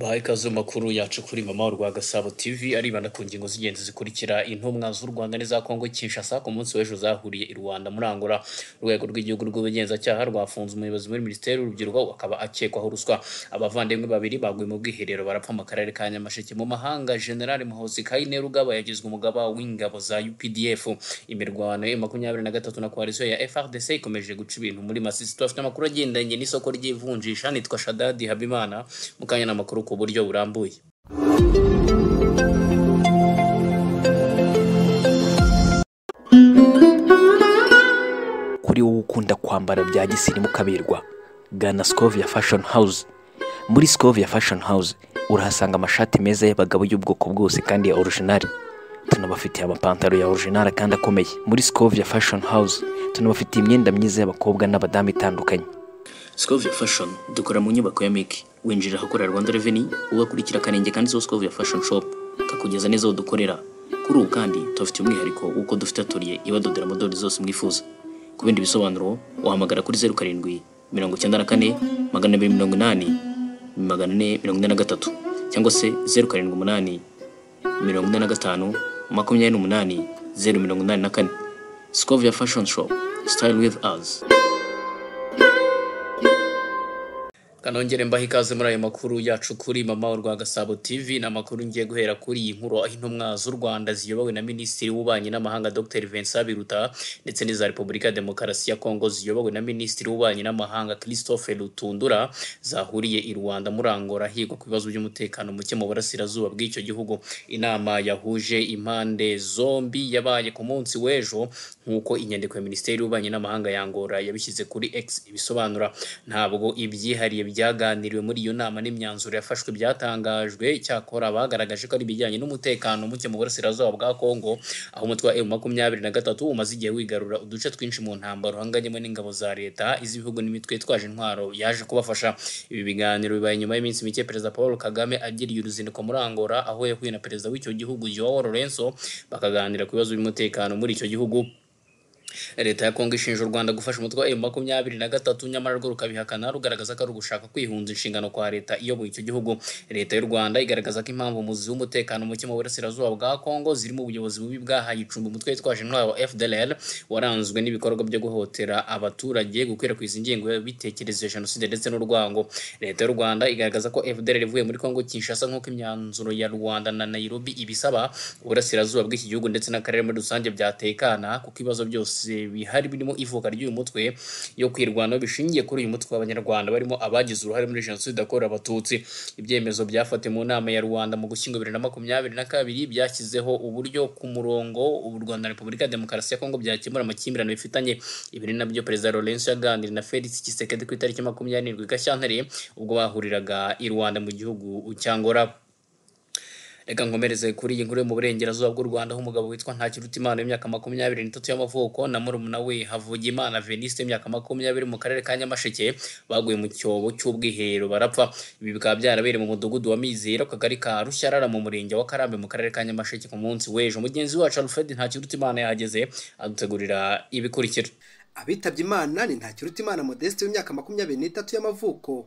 Ikaze makuru yacu kuri mama wa Gasabo TV aribanda ku ngingo z'ingenzi zikurikira intumwa z'u Rwanda n'iza Kongo Kinshasa ku munsi w'ejo zahuriye i Rwanda muri Angola. Urwego rw'igihugu rw'ubugenzacyaha rwafunze umuyobozi muri Minisiteri y'Urubyiruko akaba akekwaho ruswa. Abavandimwe babiri baguye mu bwiherero barapfa mu karere ka Nyamasheke mu mahanga. General Muhozi Kaineru Rugaba yagizwe umugaba w'ingabo za UPDF. Imirwano M23 na coalition ya Fardc ikomeje guca ibintu muri Masisi. Twafite amakuru agendanye n'isoko ry'ivunjisha. Nitwa Shadadi Habimana mukanya n'amakuru ku buryo burambuye. Kuri wowe ukunda kwambara bya gisirimu kaberwa, gana Scovia Fashion House. Muri Scovia Fashion House urahasanga amashati meza y'abagabo y'ubwoko bwose kandi ya original. Tunabafitiye amapantaro ya original kandi akomeye. Muri Scovia Fashion House tunabafitiye imyenda myiza y'abakobwa n'abadamu itandukanye. Scovia Fashion dukora mu nyubako ya Meki. Winjira hakorera Rwanda Revenue ugakurikira kanenge kandi zo Scovia Fashion Shop kakugeza neza aho dukorera. Kuri ubu kandi tufite umwihariko uko dufite atelier ibadodera modeli zose mwifuza. Ku bindi bisobanuro wahamagara kuri 07 94 280 443 cyangwa se 07 45 28 084. Scovia Fashion Shop, style with us. Kanongere mbaha ikaze muri ayo makuru yacu kuri mama wa Gasabo TV. N'amakuru ngiye guhera kuri iyi nkuru aho intumwa z'u Rwanda ziyobowe na Minisitiri w'Ububanyi n'Amahanga Dr Vincent Biruta ndetse n'iza Repubulika ya Demokarasi ya Kongo ziyobowe na Minisitiri w'Ububanyi n'Amahanga Christophe Lutundura zahuriye i Rwanda muri Angola higwa ku bibazo by'umutekano muke mu burasirazuba bw'icyo gihugu. Inama yahuje impande zombi yabaye ku munsi w'ejo nk'uko inyandiko ya Minisiteri y'Ububanyi n'Amahanga ya Angola yabishyize kuri X ibisobanura. Ntabwo ibyihariye byaganiriwe muri iyo nama n'imyanzuro yafashwe byatangajwe. Cyakora bagaragaje ko ari bijyanye n'umutekano muke mu burasirazuba bwa Kongo aho umutwe wa M23 umaze igihe wigarura uduce twinshi mu ntambaro hanganyemo n'ingabo za leta iz'ibihugu n'imitwe yitwaje intwaro yaje kubafasha. Ibi biganiro bibaye nyuma y'iminsi mike Perezida Paul Kagame agiriye uruzinduko muri Angola aho yahuye na Perezida w'icyo gihugu Joao Lourenço bakaganira ku bibazo by'umutekano muri icyo gihugu. Leta ya Kongo ishinja u Rwanda gufasha umutwe wa M23 nyamara rwo rukabihakana rugaragaza ko ari ugushaka kwihunza inshingano kwa leta iyoboye icyo gihugu. Leta y'u Rwanda igaragaza ko impamvu muzi w'umutekano muke mu burasirazuba bwa Kongo zirimo ubuyobozi bubi bwahaye icumbi umutwe witwaje intwaro wa FDLR waranzwe n'ibikorwa byo guhotera abaturage, gukwirakwiza ingingo y'ibitekerezo ya jenoside ndetse n'urwango. Leta y'u Rwanda igaragaza ko FDLR ivuye muri Kongo Kinshasa nk'uko imyanzuro ya Rwanda na Nairobi ibisaba. Uburasirazuba bw'iki gihugu ndetse n'akarere muri rusange byatekana kuko ibibazo byose bihari birimo ivuka ry'uyu mutwe yo kwirwanaho bishingiye kuri uyu mutwe w'Abanyarwanda barimo abagize uruhare muri jenoside yakorewe Abatutsi. Ibyemezo byafatiwe mu nama ya Rwanda mu Gushyingo 2022 byashyizeho uburyo ku murongo u Rwanda na Repubulika ya Demokarasi ya Kongo byakemura amakimbirane bifitanye. Ibi ni nabyo Perezida Lourenço yaganiriye na Félix Tshisekedi ku itariki 27 Gashyantare ubwo bahuriraga i Rwanda mu gihugu cya Angola. Reka nkomereze kuri iyi nkuru mu burengerazuba bw'u Rwanda aho umugabo witwa Ntakirutimana w'imyaka 23 y'amavuko na murumuna we Havugimana Veniste w'imyaka 20 mu karere ka Nyamasheke baguye mu cyobo cy'ubwiherero barapfa. Ibi bikaba byarabereye mu mudugudu wa Mizero kagari ka Rushyarara mu murenge wa Karambe mu karere ka Nyamasheke ku munsi w'ejo. Mugenzi wacu Alfred Ntakirutimana yahageze adutegurira ibikurikira. Abitabye Imana ni Ntakirutimana Modeste w'imyaka 23 y'amavuko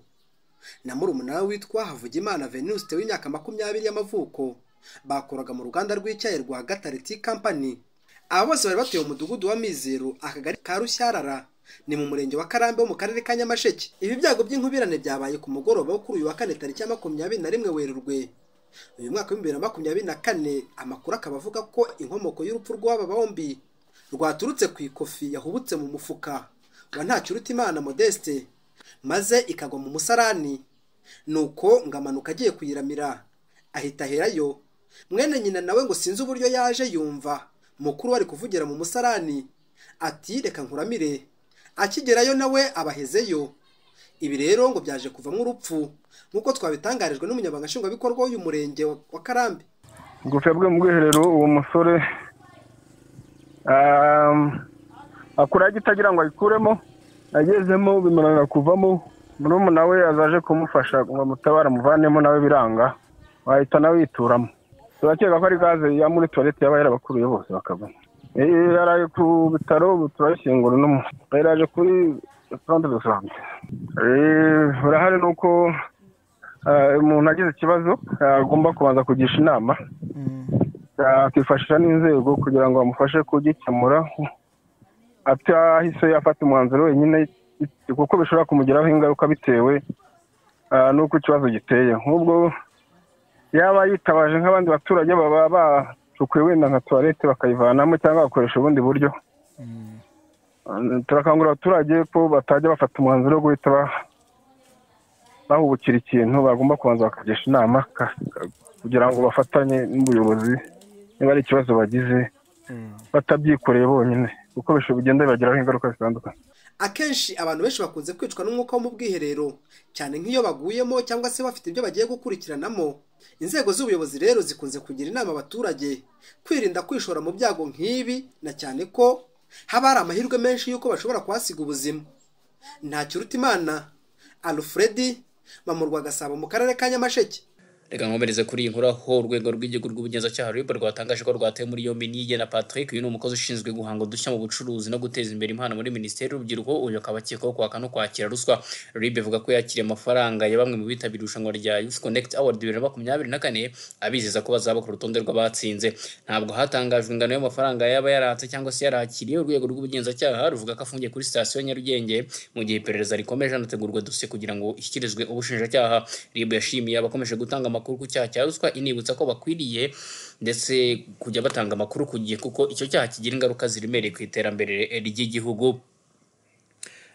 na murumuna witwa Havugimana Venuste w'imyaka 20 y'amavuko bakoraga mu ruganda rw'icyayi rwa Hagati company. Abo bose bari batuye mu mudugudu wa Mizero akagari ka Rushyarara ni mu murenge wa Karambe wo mu karere ka Nyamasheke. Ibi byago by'inkubirane byabaye ku mugoroba wo kuri uyu wa kane tariki ya 21 Werurwe uyu mwaka wa 2024. Amakuru akaba avuga ko inkomoko y'urupfu rw'aba bombi rwaturutse ku ikofi yahubutse mu mufuka wa Ntakirutimana Modeste maze ikagwa mu musarani, nuko ngamanuka agiye kuyiramira ahita herayo. Mwene nyina nawe ngo sinzi uburyo yaje yumva mukuru wari kuvugira mu musarani ati reka nkuramire, akigerayo nawe abahezeyo. Ibi rero ngo byaje kuvamo urupfu nkuko twabitangarijwe n'umunyabanga nshingwabikorwa w'uyu murenge wa Karambe. Gufebwe mu bwiherero uwo musore akura gitagira ngo ayikuremo, agezemo bimanana kuvamo. Murumuna we azaje kumufasha ngo mutabara muvanemo nawe biranga wahita nawe yituramo. Turakeka ko ari gaze ya muri toilette yaba yarabakuruye bose bakava. Yaraye ku bitaro turashingura no yaraje kuri centre de santé. Urahari nuko umuntu agize ikibazo agomba kubanza kugisha inama akifashisha n'inzego kugira ngo bamufashe kugikemura atahise afata umwanzuro wenyine kuko bishobora kumugiraho ingaruka bitewe n'uko ikibazo giteye. Nk'ubwo yaba yitabaje nk'abandi baturage baba bacukuye wenda nka toilette bakayivanamo cyangwa bakoresha ubundi buryo, turakangurira abaturage ko batajya bafata umwanzuro wo guhita bahubukira ikintu, bagomba kubanza bakagisha inama kugira ngo bafatanye n'ubuyobozi niba ari ikibazo bagize batabyikoreye bonyine kuko bigenda bibagiraho ingaruka zitandukanye. Akenshi abantu benshi bakunze kwicwa n'umwuka wo mu bwiherero cyane nk'iyo baguyemo cyangwa se bafite ibyo bagiye gukurikiranamo. Inzego z'ubuyobozi rero zikunze kugira inama abaturage kwirinda kwishora mu byago nk'ibi, na cyane ko haba hari amahirwe menshi y'uko bashobora kuhasiga ubuzima. Ntakirutimana Alfred, mu Rwagasabo mu karere ka Nyamasheke. Reka nkomereze kuri iyi nkuru aho urwego rw'igihugu rw'ubugenzacyaha RIB rwatangaje ko rwataye muri yombi Niyigena Patrick, uyu ni umukozi ushinzwe guhanga udushya mu bucuruzi no guteza imbere impano muri Minisiteri y'Urubyiruko. Uyu akaba akekwaho kwaka no kwakira ruswa. RIB ivuga ko yakiriye amafaranga ya bamwe mu bitabiriye irushanwa rya Youth Connect Award 2024 abizeza ko bazaba ku rutonde rw'abatsinze. Ntabwo hatangajwe ingano y'amafaranga yaba yaratse cyangwa se yarakiriye. Urwego rw'ubugenzacyaha ruvuga ko afungiye kuri sitasiyo ya Nyarugenge mu gihe iperereza rikomeje, hanategurwa dosiye kugira ngo ishyikirizwe ubushinjacyaha. RIB yashimiye abakomeje gutanga amakuru ku cyaha cya ruswa, inibutsa ko bakwiriye ndetse kujya batanga amakuru ku gihe kuko icyo cyaha kigira ingaruka ziremereye ku iterambere ry'igihugu.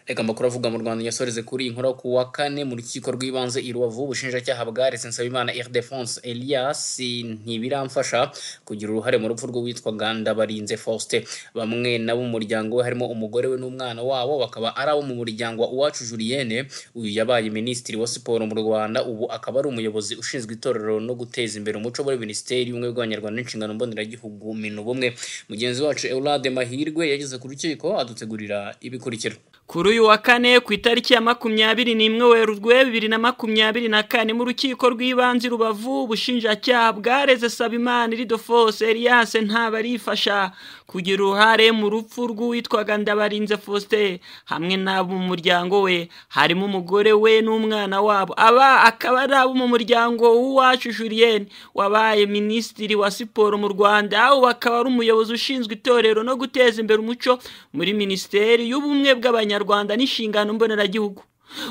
Reka amakuru avuga mu Rwanda yasoreze kuri iyi nkuru ku wa kane mu rukiko rw'ibanze i Rubavu. Ubushinjacyaha bwaretse Nsabimana Ildefonse Elias Ntibiramfasha kugira uruhare mu rupfu rw'uwitwa Ndabarinze Faustin. Bamwe nabo mu muryango we harimo umugore we n'umwana wabo bakaba ari abo mu muryango wa Uwacu Julienne. Uyu yabaye minisitiri wa siporo mu Rwanda, ubu akaba ari umuyobozi ushinzwe itorero no guteza imbere umuco muri Minisiteri y'Ubumwe bw'Abanyarwanda n'inshingano mboneragihugu Minubumwe. Mugenzi wacu Eulade Mahirwe yageze ku rukiko adutegurira ibikurikira. Kuri uyu wa kane ku itariki ya 21 Werurwe 2024 mu rukiko rw'ibanze Rubavu, ubushinjacyaha bwareze Sabimana Ildefonse Elias Ntabarifasha kugira uruhare mu rupfu rw'uwitwaga Ndabarinze Faustin hamwe n'abo mu muryango we harimo umugore we n'umwana wabo. Aba akaba ari abo mu muryango w'Uwacu Julienne wabaye minisitiri wa siporo mu Rwanda, ubu akaba ari umuyobozi ushinzwe itorero no guteza imbere umuco muri Minisiteri y'Ubumwe bw'Abanyarwanda n'inshingano mboneragihugu.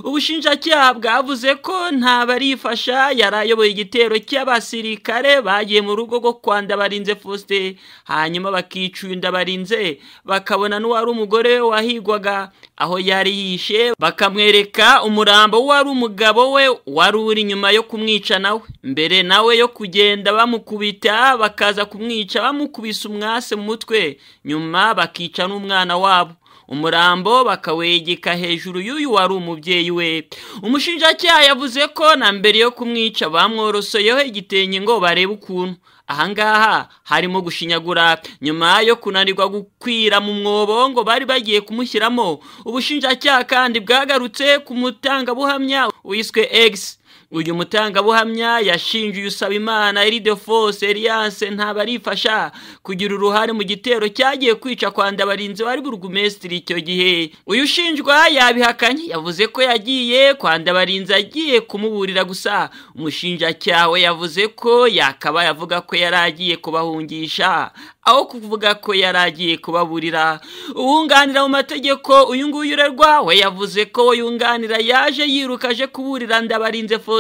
Ubushinjacyaha bwavuze ko Ntabarifasha yarayoboye igitero cy'abasirikare bagiye mu rugo rwo kwa Ndabarinze Faustin, hanyuma bakica Ndabarinze bakabona n'uwari umugore wahigwaga aho yari yishe, bakamwereka umurambo wari umugabo we wari uri nyuma yo kumwica nawe. Mbere nawe yo kugenda bamukubita bakaza kumwica bamukubisa umwase mu mutwe, nyuma bakica n'umwana wabo. Umurambo bakawegeka hejuru y'uyu wari umubyeyi we. Umushinjacyaha yavuze ko na mbere yo kumwica bamworosoyeho igitenge ngo barebe ukuntu. Ahangaha harimo gushinyagura. Nyuma yo kunanirwa gukwira mu mwobo ngo bari bagiye kumushyiramo, ubushinjacyaha kandi bwagarutse ku mutangabuhamya wiswe X. Uyu mutangabuhamya yashinje Sabimana Ildefonse Elias Ntabarifasha kugira uruhare mu gitero cyagiye kwica kwa Ndabarinze wari burugumesitiri icyo gihe. Uyu ushinjwa yabihakanye, yavuze ko yagiye kwa Ndabarinze agiye kumuburira gusa. Umushinjacyaha we yavuze ko yakaba yavuga ko yaragiye kubahungisha aho kuvuga ko yaragiye kubaburira. Uwunganira mu mategeko uyu nguyu urerwa we yavuze ko yunganira yaje yirukaje kuburira Ndabarinze Faustin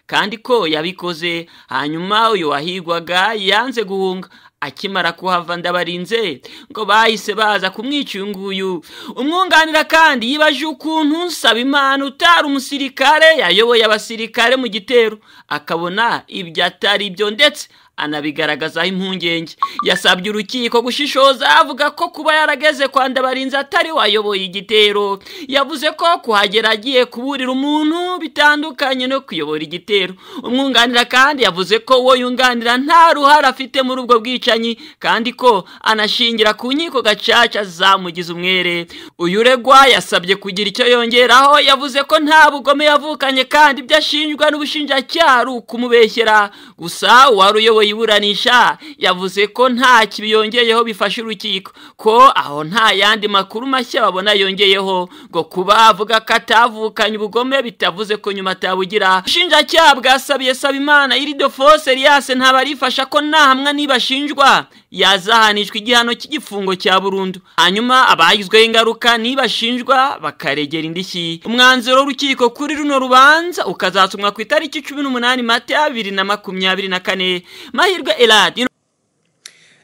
kandi ko yabikoze, hanyuma uyu wahigwaga yanze guhunga. Akimara kuhava Ndabarinze ngo bahise baza kumwica uyu nguyu. Umwunganira kandi yibaje ukuntu Sabimana utari umusirikare yayoboye abasirikare mu gitero akabona ibyo atari byo, ndetse anabigaragazaho impungenge. Yasabye urukiko gushishoza avuga ko kuba yarageze kwa Ndabarinze atari wayoboye igitero. Yavuze ko kuhagera agiye kuburira umuntu bitandukanye no kuyobora igitero. Umwunganira kandi yavuze ko uwo yunganira nta ruhara afite muri ubwo bwicanyi kandi ko anashingira ku nkiko gacaca zamugize umwere. Uyu uregwa yasabye kugira icyo yongeraho, yavuze ko nta bugome yavukanye kandi byashinjwa n'ubushinjacyaha ari ukumubeshyera. Gusa wari uyoboye uyoboye iburanisha yavuze ko nta kibiyongeyeho bifasha urukiko ko aho nta yandi makuru mashya babona yongeyeho ngo kuba avuga ko atavukanye ubugome bitavuze ko nyuma atabugira. Ubushinjacyaha bwasabiye Sabimana Ildefonse Elias ntabarifasha ko nahamwa nibashinjwa yazahanishwa igihano cy'igifungo cya burundu, hanyuma abagizweho ingaruka nibashinjwa bakaregera indishyi. Umwanzuro w'urukiko kuri runo rubanza ukazasomwa ku itariki 18 Mata 2024. Mahirwe Elad.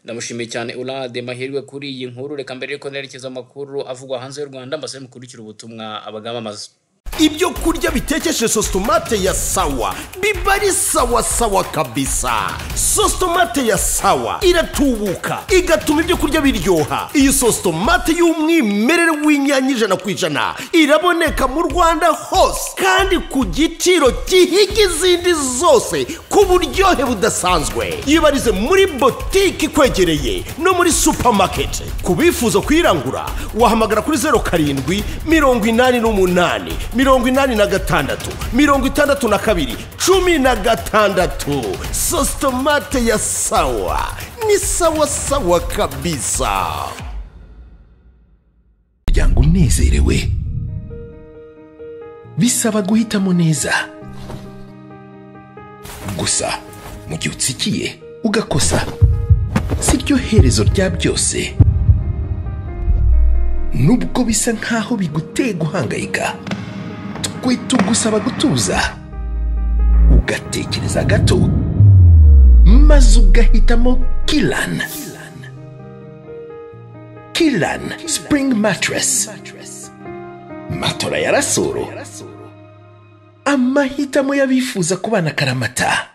Ndamushimiye cyane Ulade Mahirwe kuri iyi nkuru. Reka mbere ko nerekeza amakuru avugwa hanze y'u Rwanda mbase mukurikira ubutumwa abagamaza. Ibyo kurya bitekeshe sostomate ya sawa bibari sawa kabisa. Sostomate ya sawa iratubuka igatuma ibyo kurya biryoha. Iyi sostomate y'umwimerere w'inyanya 100% iraboneka mu Rwanda hose kandi ku giciro gihiga izindi zose ku buryohe budasanzwe. Yibarize muri boutique kwegereye no muri supermarket. Kubifuza kwirangura wahamagara kuri 07 88 86 62 16. Sostomate ya sawa ni sawa kabisa. Muryango unezerewe bisaba guhitamo neza. Gusa mu gihe utsikiye ugakosa siryo herezo rya byose. Nubwo bisa nkaho biguteye guhangayika, twe tugusaba gutuza ugatekereza gato maze ugahitamo Kilan Spring Mattress. Matora ya rasoro, amahitamo y'abifuza kubana karamata.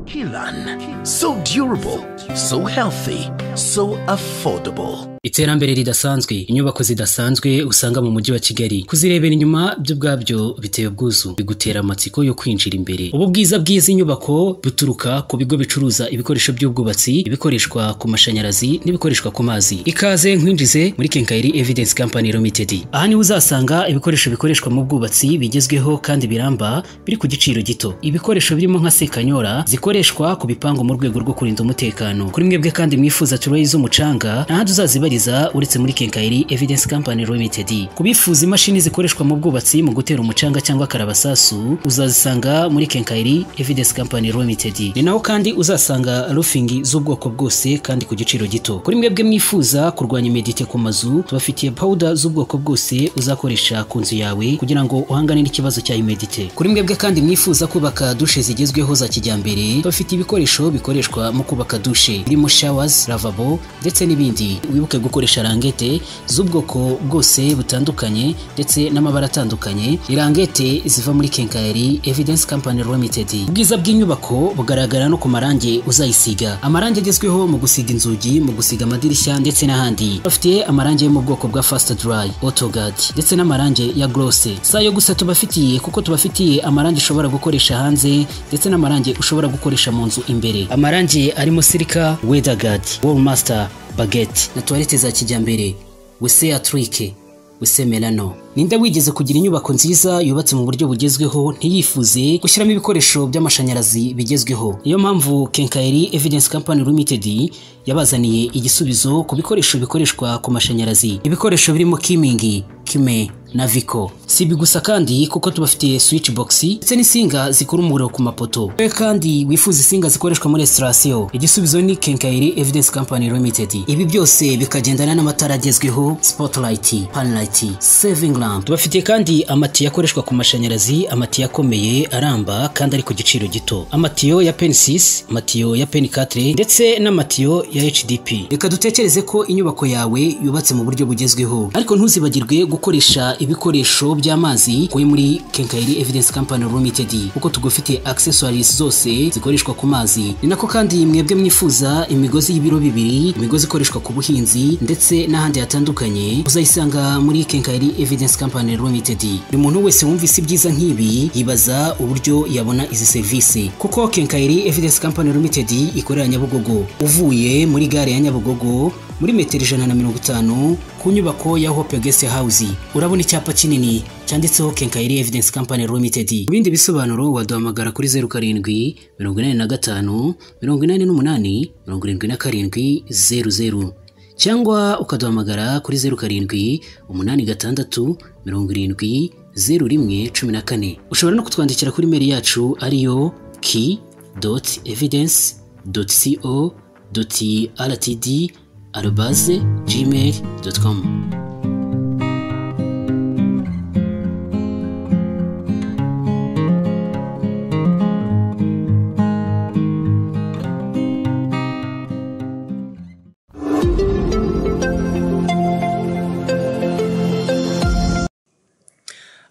Kilan, so durable, so healthy, so affordable. Iterambere ridasanzwe, inyubako zidasanzwe usanga mu mujyi wa Kigali. Kuzirebera inyuma byo bwabyo biteye ubwuzu, bigutera amatsiko yo kwinjira imbere. Ubu bwiza bw'izi nyubako buturuka ku bigo bicuruza ibikoresho by'ubwubatsi, ibikoreshwa ku mashanyarazi n'ibikoreshwa ku mazi. Ikaze nkwinjize muri Kenkayiri Evidence Company Limited. Aha ni uzasanga ibikoresho bikoreshwa mu bwubatsi bigezweho kandi biramba biri ku giciro gito. Ibikoresho birimo nka sekanyora zikoreshwa ku bipango mu rwego rwo kurinda umutekano. Kuri mwebwe kandi mwifuza turoyi z'umucanga n'ahandi uzazibariza uretse muri Kenkayiri Evidence Company Limited. Kubifuza imashini zikoreshwa mu bwubatsi mu gutera umucanga cyangwa karabasasu uzazisanga muri Kenkayiri Evidence Company Limited. Ni naho kandi uzasanga roofing z'ubwoko bwose kandi ku giciro gito. Kuri mwebwe mwifuza kurwanya imedite ku mazu tubafitiye powder z'ubwoko bwose uzakoresha ku nzu yawe kugira ngo uhangane n'ikibazo cya imedite. Kuri mwebwe kandi mwifuza kubaka dushe zigezweho za kijyambere tubafitiye ibikoresho bikoreshwa mu kubaka dushe birimo showers, lavabo ndetse n'ibindi. Wibuke gukoresha rangete z'ubwoko bwose butandukanye ndetse n'amabara atandukanye. Irangete ziva muri Kenkayiri Evidence Company Limited. Ubwiza bw'inyubako bugaragara no ku marangi uzayisiga. Amarangi agezweho mu gusiga inzugi, mu gusiga amadirishya ndetse n'ahandi. Bafite amarangi yo mu bwoko bwa Fast Dry, Autoguard ndetse n'amarangi ya Gloss. Sayo gusa tubafitiye kuko tubafitiye amarangi ushobora gukoresha hanze ndetse n'amarangi ushobora gukoresha mu nzu imbere. Amarangi arimo Silica, Weatherguard, Wallmaster, Baguette na toilette za kijyambere, wese atrike, wese melano. Ninde wigeze kugira inyubako nziza yubatse mu buryo bugezweho ntiyifuze gushyiramo ibikoresho by'amashanyarazi bigezweho? Niyo mpamvu Kenkayiri Evidence Company Limited yabazaniye igisubizo ku bikoresho bikoreshwa ku mashanyarazi. Ibikoresho birimo Kimingi, Kime na Vico. Si bigusa kandi kuko tubafitiye switch box ndetse n'insinga zikora umuriro ku mapoto. Kandi wifuza insinga zikoreshwa muri installation, igisubizo ni Kenkayiri Evidence Company Limited. Ibi byose bikagendana n'amatara agezweho, spotlight, panlight, saving lamp. Tubafitiye kandi amatiyo akoreshwa ku mashanyarazi, amatiyo akomeye aramba kandi ari ku giciro gito. Amatiyo ya pen 6, amatiyo ya pen 4 ndetse n'amatiyo ya HDP. Reka dutekereze ko inyubako yawe yubatse mu buryo bugezweho, ariko ntuzibagirwe gukoresha ibikoresho by'amazi kuri muri Kenkayiri Evidence Company Limited kuko tugufite accessories zose zikoreshwa ku mazi. Ni nako kandi mwebwe mwifuza imigozi y'ibiro 2, imigozi ikoreshwa ku buhinzi ndetse n'ahandi hatandukanye uzayisanga muri Kenkayiri Evidence Company Limited. Buri muntu wese wumvise ibyiza nk'ibi yibaza uburyo yabona izi service kuko Kenkayiri Evidence Company Limited ikorera Nyabugogo. Uvuye muri gare ya Nyabugogo muri metero 150 ku nyubako ya Hope Guest House. Urabona icyapa kinini cyanditseho Kenkayiri Evidence Company Limited. Mu bindi bisobanuro waduhamagara kuri 07 85 88 77 00 cyangwa ukaduhamagara kuri 07 86 70 0114. Ushobora no kutwandikira kuri mail yacu ariyo key.evidence.co.rtd@gmail.com.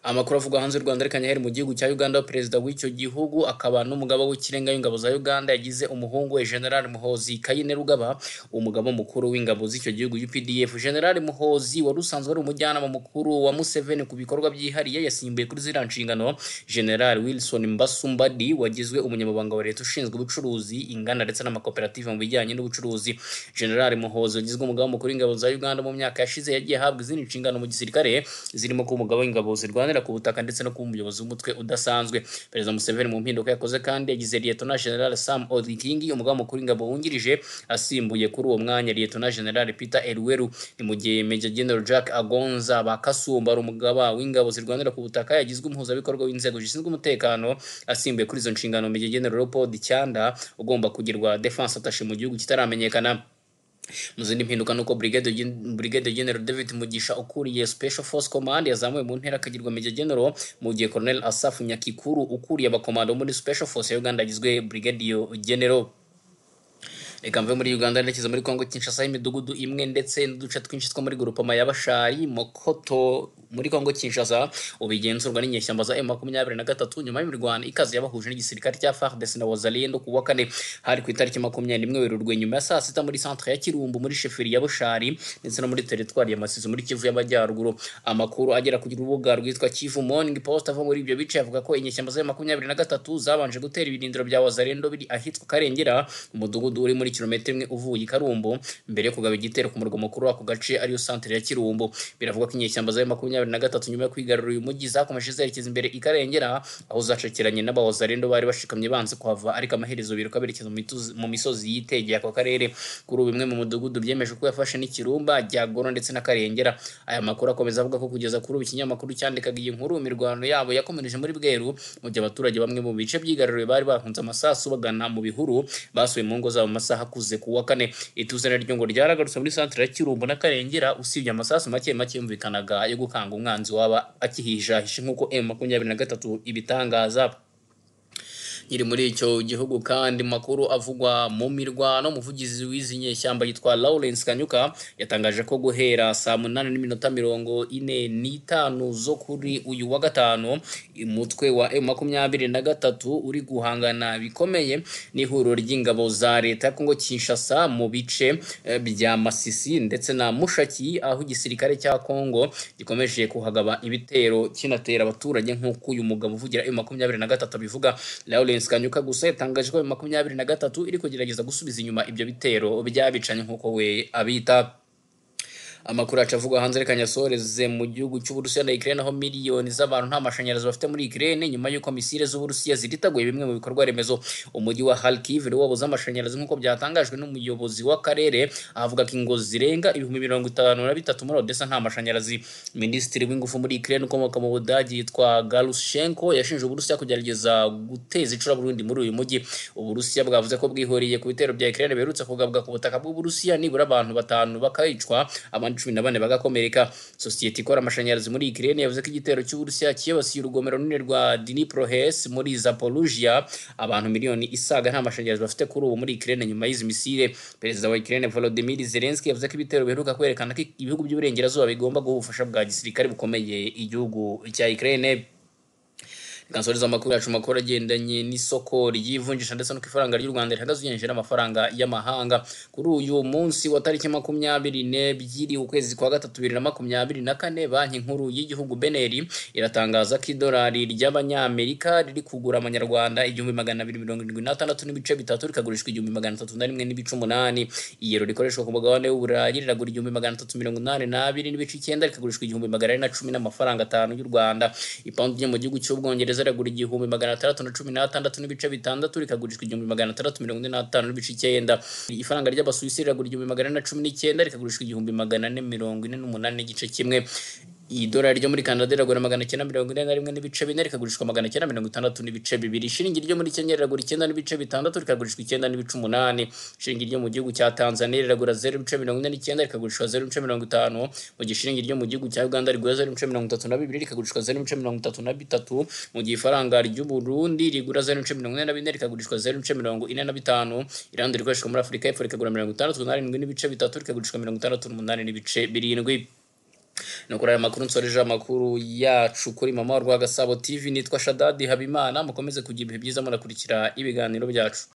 Amakuru avugwa hanze y'u Rwanda reka nyaheri mu gihugu cya Uganda, perezida w'icyo gihugu akaba n'umugaba w'ikirenga w'ingabo za Uganda yagize umuhungu we General Muhozi Kainerugaba, umugaba mukuru w'ingabo z'icyo gihugu UPDF. General Muhozi wari usanzwe ari umujyanama mukuru wa Museveni ku bikorwa byihariye yasimbuye kuri ziriya nshingano General Wilson Mbasumbadi wagizwe umunyamabanga wa leta ushinzwe ubucuruzi, inganda ndetse n'amakoperative mu bijyanye n'ubucuruzi. General Muhozi wagizwe umugaba mukuru w'ingabo za Uganda mu myaka yashize yagiye ahabwa izindi nshingano mu gisirikare zirimo kuba umugaba w'ingabo zirwanira ku butaka ndetse no kuba umuyobozi w'umutwe udasanzwe. Perezida Museveni mu mpinduka yakoze kandi yagize Lieutenant General Sam Odikingi umugaba mukuru w'ingabo wungirije, asimbuye kuri uwo mwanya Lieutenant General Peter Elweru. Ni mu gihe Major General Jack Agonza Bakasumba ari umugaba w'ingabo zirwanira ku butaka yagizwe umuhuzabikorwa w'inzego zishinzwe umutekano, asimbuye kuri izo nshingano Major General Leopold Cyanda ugomba kugirwa defense attaché mu gihugu kitaramenyekana. Mu zindi mpinduka nuko Brigade General David Mugisha ukuriye Special Force Command yazamuwe mu ntera akagirwa Major General, mu gihe Colonel Asaf Nyakikuru ukuriye abakomando muri Special Force ya Uganda yagizwe Brigadier General. Reka mve muri Uganda nerekeza muri Kongo Kinshasa, imidugudu imwe ndetse n'uduce twinshi two muri grupama ya Bashari Mokoto muri Kongo Kinshasa ubigenzurwa n'inyeshyamba za M23 nyuma y'imirwano ikaze yabahuje n'igisirikare cya Fardc na Wazalendo ku wa kane hari ku itariki 21 Werurwe nyuma ya saa sita muri centre ya Kirumbu muri sheferi ya Bushari ndetse no muri territoire ya Masizo muri Kivu y'Amajyaruguru. Amakuru agera ku rubuga rwitwa Kivu Morning Post ava muri ibyo bice avuga ko inyeshyamba za M23 zabanje gutera ibirindiro bya Wazalendo biri ahitwa Karengera, umudugudu uri muri kilometero imwe uvuye Karumbu, mbere yo kugaba igitero ku murwa mukuru w'ako gace ariyo centre ya Kirumbu. Biravuga ko inyeshyamba za M23 nyuma yo kwigarurira uyu mujyi zakomeje zerekeza imbere Ikarengera, aho zacakiranye n'abawazalendo bari bashikamye banze kuhava, ariko amaherezo biruka berekeza mu misozi yitegeye ako karere. Kuri ubu bimwe mu mudugudu byemeje ko yafashe n'Ikirumba, Ryagoro ndetse na Karengera. Aya makuru akomeza avuga ko kugeza kuri ubu ikinyamakuru cyandikaga iyi nkuru imirwano yabo yakomereje muri Bweru, mu gihe abaturage bamwe mu bice byigaruriye bari bahunze amasasu bagana mu bihuru basuye mu ngo zabo masaha kuze ku wa kane. Ituzana ryo ngo ryaragarutse muri centre ya Kirumbu na Karengera, usibye amasasu make yumvikanaga yo gukanga umwanzi waba akihishahisha nk'uko M23 ibitangaza. Nyiri muri icyo gihugu kandi makuru avugwa mu mirwano, umuvugizi w'izi nyeshyamba yitwa Lawrence Kanyuka yatangaje ko guhera saa 8:45 zo kuri uyu wa gatanu umutwe wa M23 uri guhangana bikomeye n'ihuriro ry'ingabo za leta ya Kongo Kinshasa mu bice bya Masisi ndetse na Mushaki, aho igisirikare cya Kongo gikomeje kuhagaba ibitero kinatera abaturage nk'uko uyu mugabo uvugira M23 bivuga. Lawrence Kanyuka gusa yatangaje ko M23 iri kugerageza gusubiza inyuma ibyo bitero byabicanye nk'uko we abita. Amakuru acavuga hanze reka nyasoreze mu gihugu cy'Uburusiya na Ukraine, aho miliyoni z'abantu nta mashanyarazi bafite muri Ukraine nyuma y'uko misile z'Uburusiya ziritaguye bimwe mu bikorwa remezo. Umujyi wa Kharkiv wabuze amashanyarazi nk'uko byatangajwe n'umuyobozi w'akarere, avuga ko ingo zirenga 53 muri Odessa nta mashanyarazi. Minisitiri w'ingufu muri Ukraine ukomoka mu Budage yitwa Galushenko yashinje Uburusiya kugerageza guteza icuraburindi muri uyu mujyi. Uburusiya bwavuze ko bwihoriye ku bitero bya Ukraine berutse kugabwa ku butaka bw'Uburusiya, nibura abantu 5 bakayicwa abandi 14 bagakomereka. Sosiyete ikora amashanyarazi muri Ukraine yavuze ko igitero cy'Uburusiya cyibasiye urugomero runini rwa Dnipropetrovsk muri Zaporizhia. Abantu miliyoni isaga nta mashanyarazi bafite kuri ubu muri Ukraine nyuma y'izi misile. Perezida wa Ukraine Volodymyr Zelensky yavuze ko ibitero biheruka kwerekana ko ibihugu by'uburengerazuba bigomba guha ubufasha bwa gisirikare bukomeye igihugu cya Ukraine. Kansoreza amakuru yacu makuru agendanye n'isoko ry'ivunjisha ndetse no kwifaranga ry'u Rwanda rihagaze ugeneje n'amafaranga y'amahanga kuri uyu munsi wa tariki 22 ukwezi kwa gatatu 2024 banki nkuru y'igihugu Beneri iratangaza ko idolari ry'abanyamerika riri kugura amanyarwanda 1276 n'ibice bitatu rikagurishwa 1301 n'ibice 8. Iyero rikoreshwa ku mugabane w'Uburayi riragura 1382 n'ibice 9 rikagurishwa 1410 n'amafaranga 5 y'u Rwanda. Ipound yo mu gihugu cy'Ubwongereza ragura 1616 n'ibice bitandatu rikagurishwa 1645 n'ibice 9. Ifaranga ry'Abasuwisi ragura 1419 rikagurishwa 1448 n'igice kimwe. Idolari ryo muri Canada ragura 941 n'ibice 4 rikagurishwa 960 n'ibice 2. Shilingi ryo muri Kenya ragura 9 n'ibice bitandatu rikagurishwa 9 n'ibice 8. Shilingi ryo mu gihugu cya Tanzania ragura 0.49 rikagurishwa 0.50. Mu gishilingi ryo mu gihugu cya Uganda rigura 0.32 rikagurishwa 0.33. Mu gihe ifaranga ry'u Burundi rigura 0.44 rikagurishwa 0.45. Irandi rikoreshwa muri Afrika y'Epfo rikagura 67 n'ibice bitatu rikagurishwa 68 n'ibice 7. Nukuri aya makuru nsoreje amakuru yacu kuri mama wa Gasabo TV. Nitwa Shadadi Habimana, mukomeze kugira ibihe byiza murakurikira ibiganiro byacu.